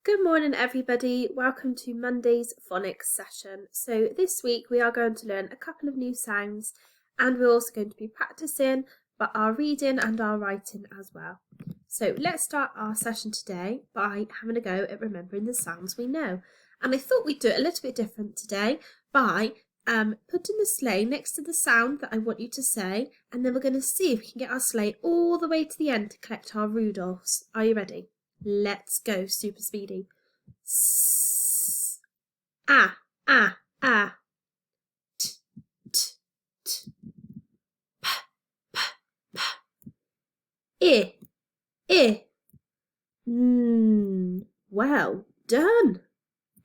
Good morning everybody, welcome to Monday's phonics session. So this week we are going to learn a couple of new sounds and we're also going to be practicing but our reading and our writing as well. So let's start our session today by having a go at remembering the sounds we know. And I thought we'd do it a little bit different today by putting the sleigh next to the sound that I want you to say, and then we're going to see if we can get our sleigh all the way to the end to collect our Rudolphs. Are you ready? Let's go super speedy. S, ah, ah, ah. T, t, t. P, p, p. I. Well done.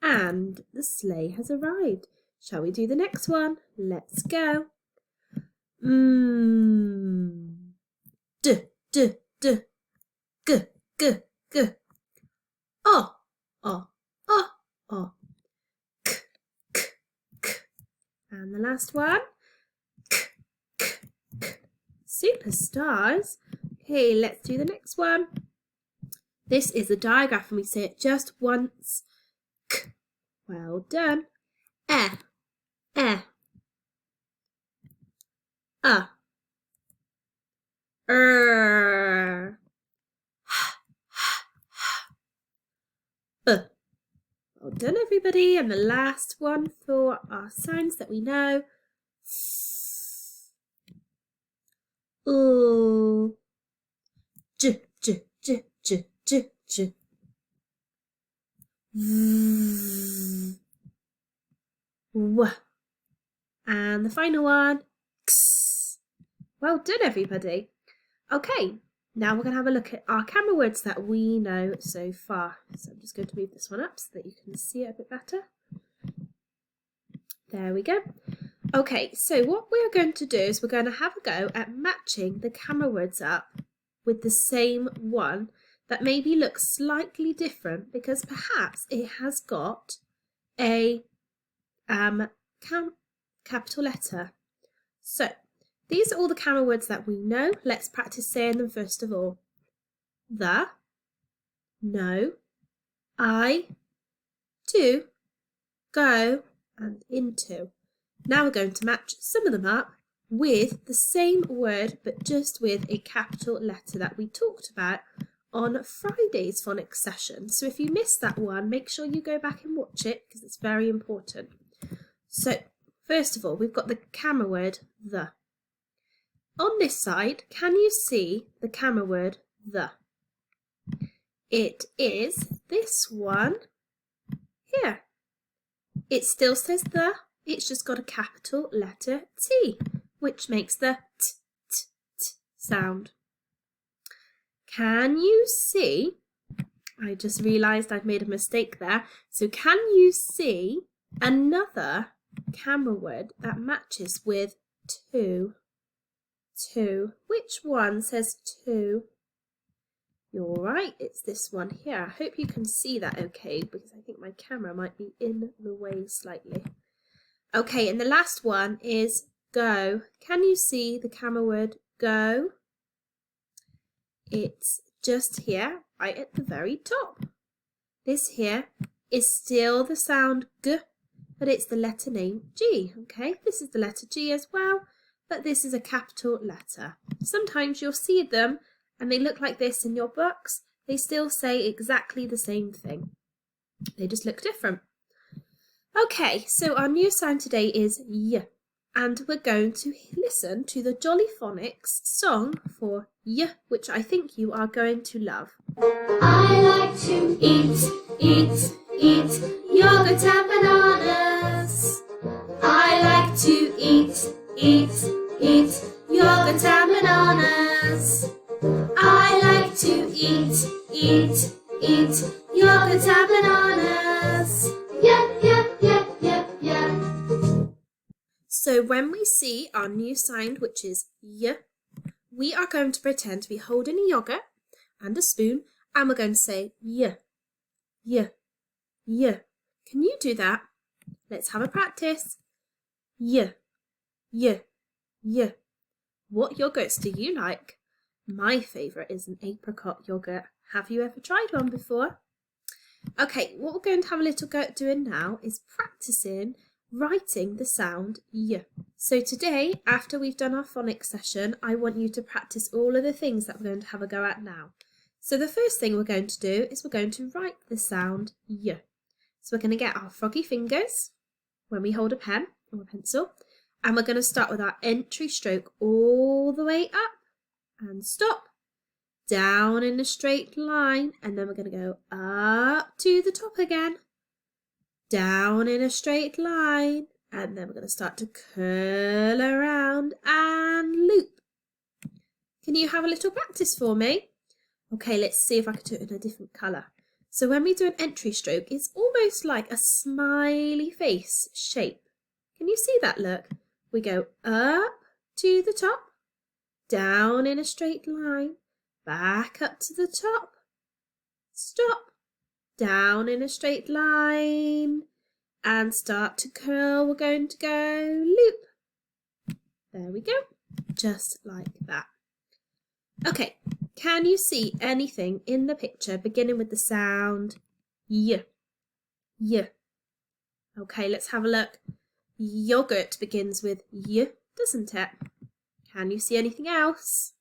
And the sleigh has arrived. Shall we do the next one? Let's go. D, d, d. G, g, g. Oh, oh, oh, oh. K, k, k. And the last one. K, k, k. Superstars. Okay, let's do the next one. This is a digraph and we say it just once. K. Well done. Eh, eh. Well done everybody, and the last one for our sounds that we know. Ooh. J, j, j, j, j, j. W. And the final one. X. Well done everybody. Okay, now we're going to have a look at our camera words that we know so far. So I'm just going to move this one up so that you can see it a bit better. There we go. Okay, so what we're going to do is we're going to have a go at matching the camera words up with the same one that maybe looks slightly different because perhaps it has got a capital letter. So these are all the camera words that we know. Let's practice saying them first of all. The, no, I, to, go, and into. Now we're going to match some of them up with the same word but just with a capital letter that we talked about on Friday's phonics session. So if you missed that one, make sure you go back and watch it because it's very important. So first of all, we've got the camera word the. On this side, can you see the camera word the? It is this one here. It still says the, it's just got a capital letter T, which makes the t, t, t sound. Can you see? I just realised I've made a mistake there. So can you see another camera word that matches with to? To. Which one says to? You're right, it's this one here. I hope you can see that okay because I think my camera might be in the way slightly. Okay, and the last one is go. Can you see the camera word go? It's just here, right at the very top. This here is still the sound g, but it's the letter name G, okay? This is the letter G as well, but this is a capital letter. Sometimes you'll see them and they look like this in your books. They still say exactly the same thing. They just look different. Okay, so our new sound today is y, and we're going to listen to the Jolly Phonics song for y, which I think you are going to love. I like to eat, eat, yogurt and bananas. I like to eat, yogurt and bananas. I like to eat, yogurt and bananas. Yeah. So when we see our new sound, which is y, we are going to pretend to be holding a yogurt and a spoon, and we're going to say y, y, y. Can you do that? Let's have a practice. Y, y, y. What yogurts do you like? My favourite is an apricot yogurt. Have you ever tried one before? Okay, what we're going to have a little go at doing now is practicing writing the sound y. So today, after we've done our phonics session, I want you to practice all of the things that we're going to have a go at now. So the first thing we're going to do is we're going to write the sound y. So we're going to get our froggy fingers when we hold a pen or a pencil, and we're going to start with our entry stroke all the way up and stop, down in a straight line, and then we're going to go up to the top again, down in a straight line, and then we're going to start to curl around and loop. Can you have a little practice for me? Okay, let's see if I can do it in a different colour. So when we do an entry stroke, it's almost like a smiley face shape. Can you see that? Look, we go up to the top, down in a straight line, back up to the top, stop, down in a straight line, and start to curl. We're going to go loop. There we go, just like that. Okay, can you see anything in the picture beginning with the sound y? Y. Okay, let's have a look. Yogurt begins with y, doesn't it? Can you see anything else?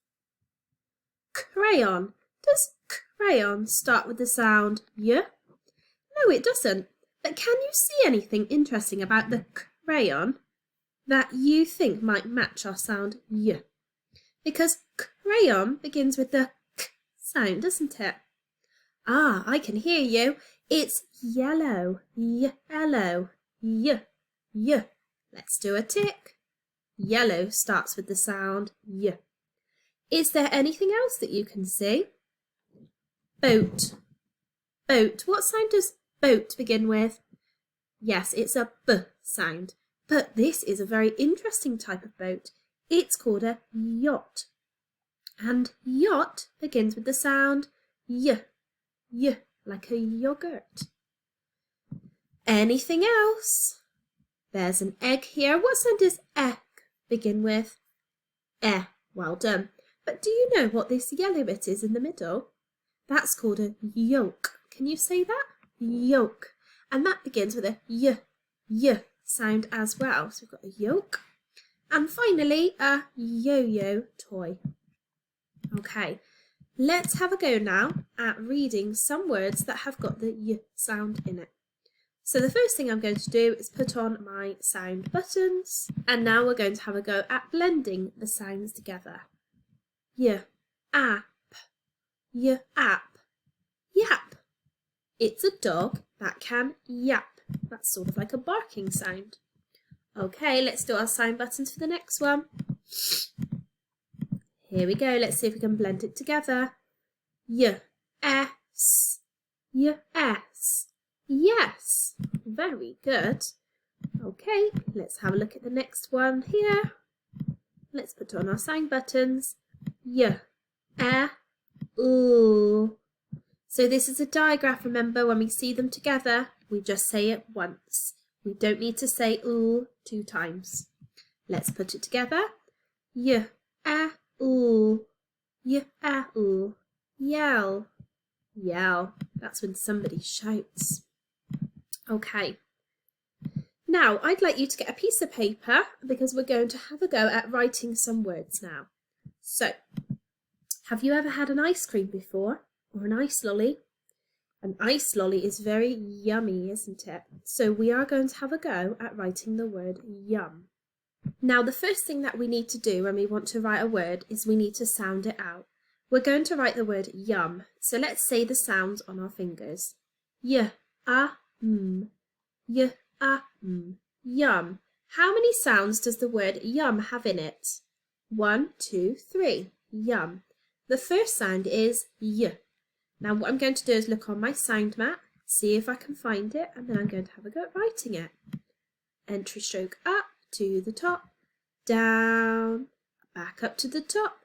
Crayon. Does crayon start with the sound y? No, it doesn't. But can you see anything interesting about the crayon that you think might match our sound y? Because crayon begins with the k sound, doesn't it? Ah, I can hear you. It's yellow, yellow, y, y. Let's do a tick. Yellow starts with the sound y. Is there anything else that you can see? Boat. Boat. What sound does boat begin with? Yes, it's a b sound. But this is a very interesting type of boat. It's called a yacht. And yacht begins with the sound y, y, like a yogurt. Anything else? There's an egg here. What sound does egg begin with? Eh. Well done. But do you know what this yellow bit is in the middle? That's called a yolk. Can you say that? Yolk. And that begins with a y, y sound as well. So we've got a yolk. And finally, a yo-yo toy. Okay, let's have a go now at reading some words that have got the y sound in it. So the first thing I'm going to do is put on my sound buttons, and now we're going to have a go at blending the sounds together. Y, app, y, app, yap. It's a dog that can yap. That's sort of like a barking sound. Okay, let's do our sound buttons for the next one. Here we go. Let's see if we can blend it together. Y, S, y, S. Yes. Very good. Okay, let's have a look at the next one here. Let's put on our sound buttons. Y, ooh. So this is a digraph. Remember, when we see them together, we just say it once. We don't need to say ooh 2 times. Let's put it together. Y, ooh. Y, ooh. Yell. Yell. That's when somebody shouts. Okay. Now, I'd like you to get a piece of paper because we're going to have a go at writing some words now. So, have you ever had an ice cream before? Or an ice lolly? An ice lolly is very yummy, isn't it? So we are going to have a go at writing the word yum. Now, the first thing that we need to do when we want to write a word is we need to sound it out. We're going to write the word yum. So let's say the sounds on our fingers. Y, y, yum. How many sounds does the word yum have in it? 1, 2, 3. Yum. The first sound is y. Now what I'm going to do is look on my sound map, see if I can find it, and then I'm going to have a go at writing it. Entry stroke up to the top, down, back up to the top,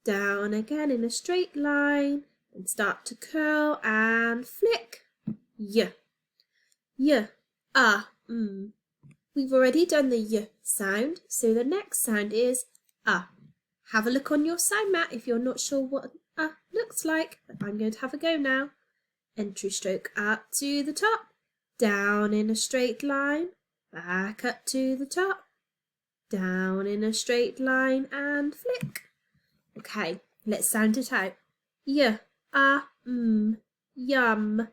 down again in a straight line, and start to curl and flick. Y. Y. We've already done the y sound, so the next sound is Have a look on your sound mat if you're not sure what looks like, but I'm going to have a go now. Entry stroke up to the top, down in a straight line, back up to the top, down in a straight line and flick. Okay, let's sound it out. Y, a, yum.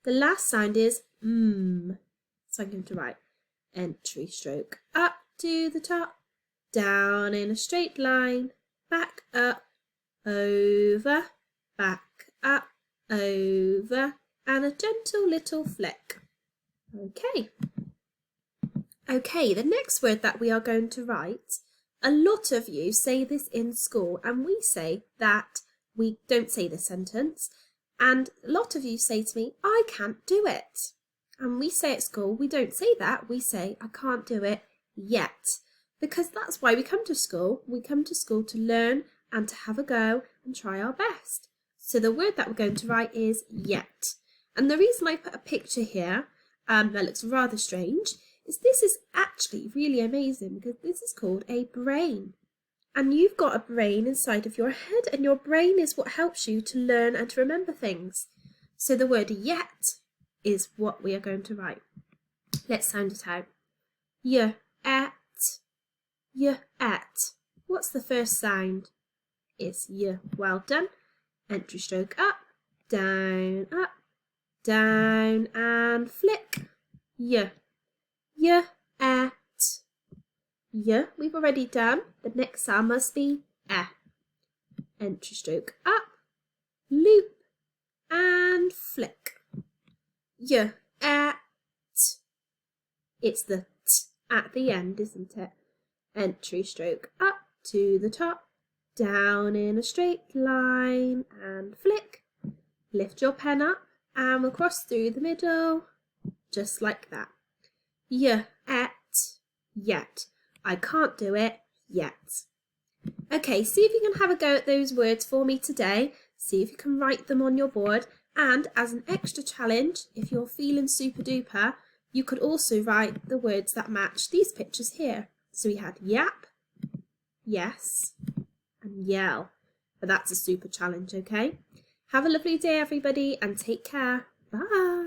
The last sound is so I'm going to write entry stroke up to the top, down in a straight line, back up, over, back up, over, and a gentle little flick. Okay, the next word that we are going to write, a lot of you say this in school, and we say that we don't say this sentence, and a lot of you say to me, I can't do it. And we say at school, we don't say that, we say, I can't do it yet. Because that's why we come to school. We come to school to learn and to have a go and try our best. So the word that we're going to write is yet. And the reason I put a picture here that looks rather strange is this is actually really amazing because this is called a brain. And you've got a brain inside of your head, and your brain is what helps you to learn and to remember things. So the word yet is what we are going to write. Let's sound it out. Y, et. Y, et. What's the first sound? It's y. Well done. Entry stroke up, down, and flick. Y. Y, et. Y, we've already done. The next sound must be eh. Entry stroke up, loop, and flick. Y, et. It's the t at the end, isn't it? Entry stroke up to the top, down in a straight line, and flick. Lift your pen up, and we'll cross through the middle, just like that. Y, et, yet. I can't do it yet. Okay, see if you can have a go at those words for me today. See if you can write them on your board. And as an extra challenge, if you're feeling super duper, you could also write the words that match these pictures here. So we had yap, yes, and yell. But that's a super challenge, okay? Have a lovely day, everybody, and take care. Bye.